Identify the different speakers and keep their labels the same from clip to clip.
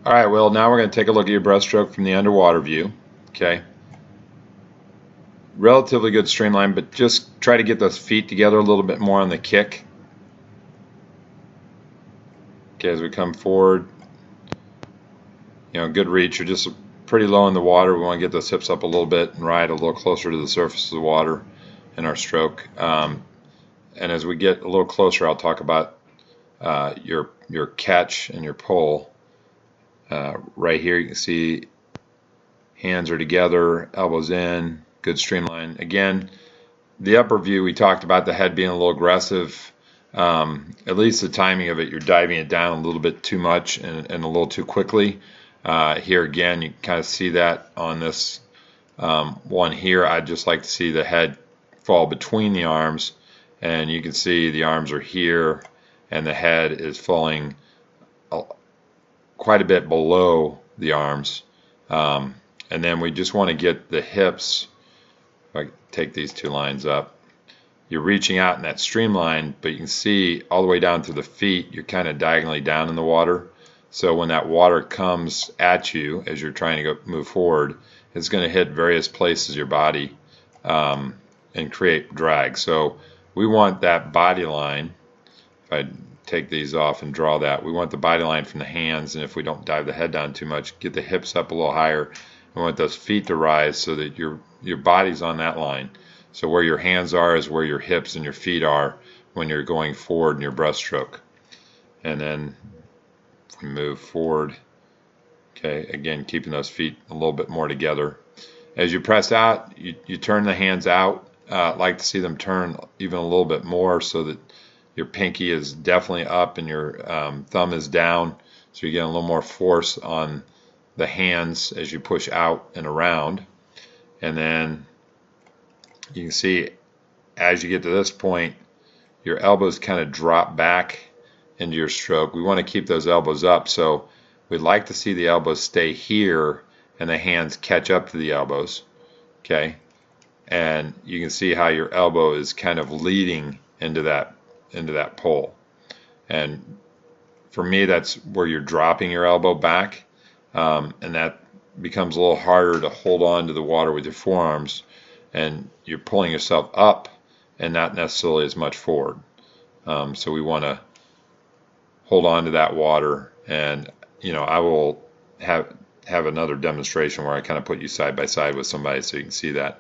Speaker 1: All right, well, now we're going to take a look at your breaststroke from the underwater view. Okay. Relatively good streamline, but just try to get those feet together a little bit more on the kick. Okay, as we come forward, good reach. You're just pretty low in the water. We want to get those hips up a little bit and ride a little closer to the surface of the water in our stroke. And as we get a little closer, I'll talk about your catch and your pull. Right here, you can see hands are together, elbows in, good streamline. Again, the upper view, we talked about the head being a little aggressive. At least the timing of it, you're diving it down a little bit too much and a little too quickly. Here again, you kind of see that on this one here. I'd just like to see the head fall between the arms, and you can see the arms are here and the head is falling quite a bit below the arms. And then we just want to get the hips. If I take these two lines up, you're reaching out in that streamline, but you can see all the way down to the feet, you're kind of diagonally down in the water. So when that water comes at you as you're trying to move forward, it's going to hit various places of your body and create drag. So we want that body line. If I take these off and draw that, we want the body line from the hands, and if we don't dive the head down too much, get the hips up a little higher. We want those feet to rise so that your body's on that line. So where your hands are is where your hips and your feet are when you're going forward in your breaststroke. And then if we move forward, okay, again, keeping those feet a little bit more together. As you press out, you turn the hands out. I'd like to see them turn even a little bit more so that your pinky is definitely up and your thumb is down. So you get a little more force on the hands as you push out and around. And then you can see as you get to this point, your elbows kind of drop back into your stroke. We want to keep those elbows up, so we'd like to see the elbows stay here and the hands catch up to the elbows. Okay, and you can see how your elbow is kind of leading into that pull. And for me, that's where you're dropping your elbow back, and that becomes a little harder to hold on to the water with your forearms, and you're pulling yourself up and not necessarily as much forward. So we want to hold on to that water, and I will have another demonstration where I kind of put you side by side with somebody so you can see that.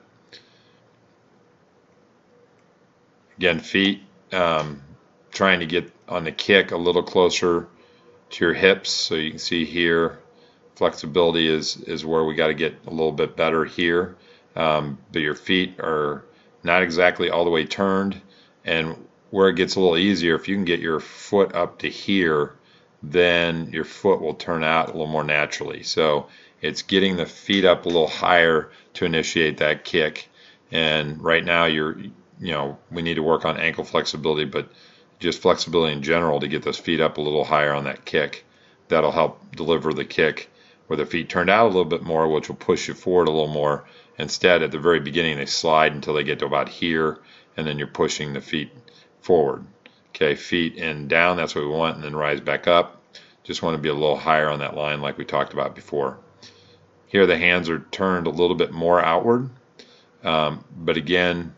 Speaker 1: Again, feet, trying to get on the kick a little closer to your hips, so you can see here flexibility is where we got to get a little bit better here. But your feet are not exactly all the way turned, and where it gets a little easier, if you can get your foot up to here, then your foot will turn out a little more naturally. So it's getting the feet up a little higher to initiate that kick. And right now we need to work on ankle flexibility, but just flexibility in general to get those feet up a little higher on that kick. That'll help deliver the kick where the feet turned out a little bit more, which will push you forward a little more. Instead, at the very beginning, they slide until they get to about here, and then you're pushing the feet forward. Okay, feet in down, that's what we want, and then rise back up. Just want to be a little higher on that line like we talked about before. Here the hands are turned a little bit more outward, but again,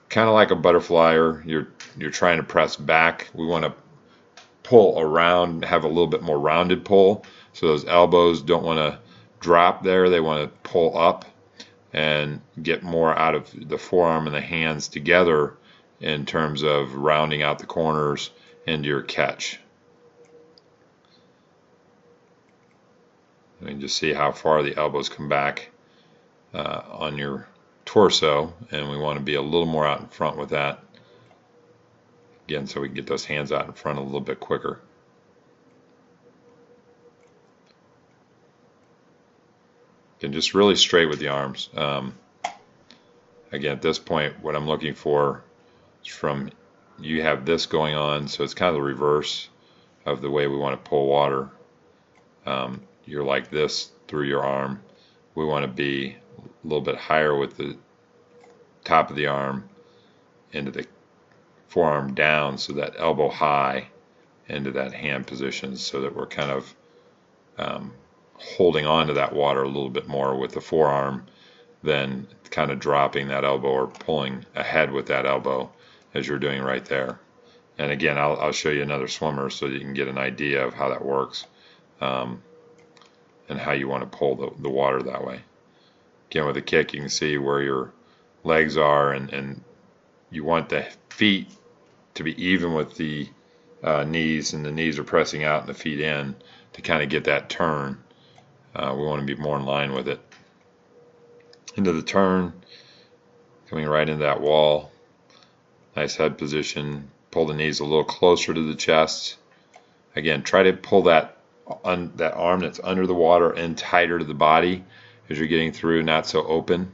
Speaker 1: kind of like a butterfly, or you're trying to press back. We want to pull around, have a little bit more rounded pull, so those elbows don't want to drop there, they want to pull up and get more out of the forearm and the hands together in terms of rounding out the corners into your catch. You can just see how far the elbows come back on your torso, and we want to be a little more out in front with that. Again, so we can get those hands out in front a little bit quicker. Again, just really straight with the arms. Again, at this point, what I'm looking for is from you have this going on, so it's kind of the reverse of the way we want to pull water. You're like this through your arm. We want to be a little bit higher with the top of the arm into the forearm down, so that elbow high into that hand position, so that we're kind of holding on to that water a little bit more with the forearm than kind of dropping that elbow or pulling ahead with that elbow as you're doing right there. And again, I'll show you another swimmer so that you can get an idea of how that works, and how you want to pull the water that way. Again, with a kick, you can see where your legs are, and you want the feet to be even with the knees, and the knees are pressing out and the feet in to kind of get that turn. We want to be more in line with it. Into the turn, coming right into that wall. Nice head position. Pull the knees a little closer to the chest. Again, try to pull that arm that's under the water in tighter to the body as you're getting through, not so open.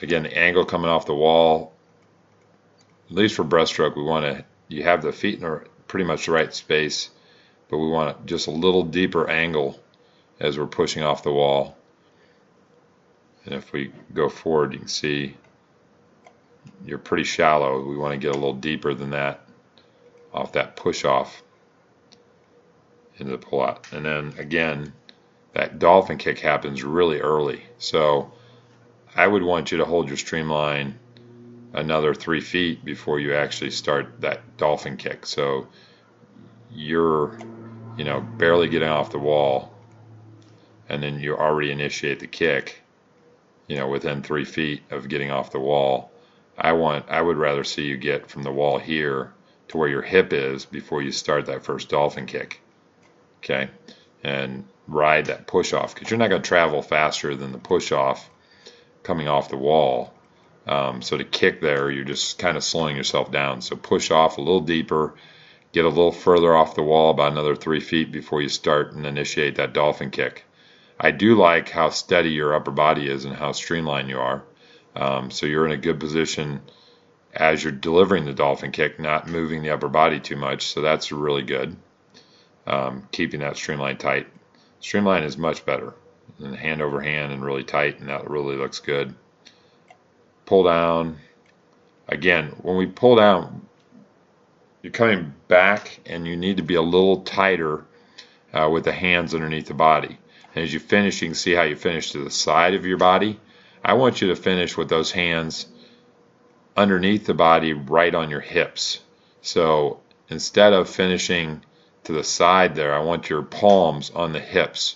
Speaker 1: Again, the angle coming off the wall, at least for breaststroke, we want to, you have the feet in pretty much the right space, but we want just a little deeper angle as we're pushing off the wall. And if we go forward, you can see you're pretty shallow. We want to get a little deeper than that off that push off into the pull out. And then again, that dolphin kick happens really early. So I would want you to hold your streamline another 3 feet before you actually start that dolphin kick. So you're, barely getting off the wall, and then you already initiate the kick, within 3 feet of getting off the wall. I would rather see you get from the wall here to where your hip is before you start that first dolphin kick. Okay, and ride that push off, because you're not going to travel faster than the push off coming off the wall. So to kick there, you're just kind of slowing yourself down. So push off a little deeper, get a little further off the wall, about another 3 feet before you start and initiate that dolphin kick. I do like how steady your upper body is and how streamlined you are. So you're in a good position as you're delivering the dolphin kick, not moving the upper body too much. So that's really good. Keeping that streamline tight. Streamline is much better than hand over hand and really tight, and that really looks good. Pull down. Again, when we pull down, you're coming back and you need to be a little tighter with the hands underneath the body. And as you finish, you can see how you finish to the side of your body. I want you to finish with those hands underneath the body right on your hips. So instead of finishing to the side there, I want your palms on the hips,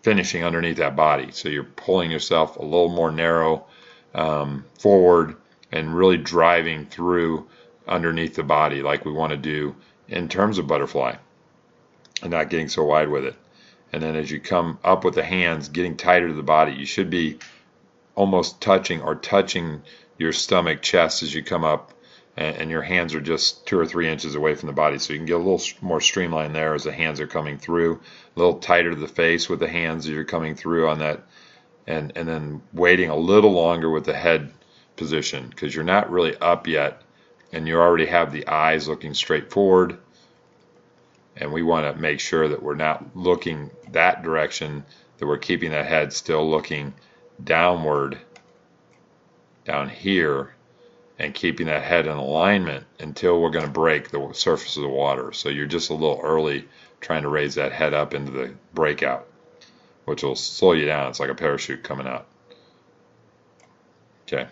Speaker 1: finishing underneath that body. So you're pulling yourself a little more narrow forward and really driving through underneath the body like we want to do in terms of butterfly, and not getting so wide with it. And then as you come up with the hands, getting tighter to the body, you should be almost touching your stomach, chest as you come up, and your hands are just 2 or 3 inches away from the body. So you can get a little more streamlined there as the hands are coming through, a little tighter to the face with the hands as you're coming through on that, and then waiting a little longer with the head position, because you're not really up yet and you already have the eyes looking straight forward. And we want to make sure that we're not looking that direction, that we're keeping that head still looking downward, down here, and keeping that head in alignment until we're going to break the surface of the water. So you're just a little early trying to raise that head up into the breakout, which will slow you down. It's like a parachute coming out. Okay,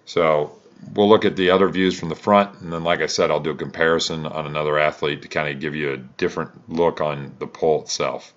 Speaker 1: so we'll look at the other views from the front, and then like I said, I'll do a comparison on another athlete to kind of give you a different look on the pull itself.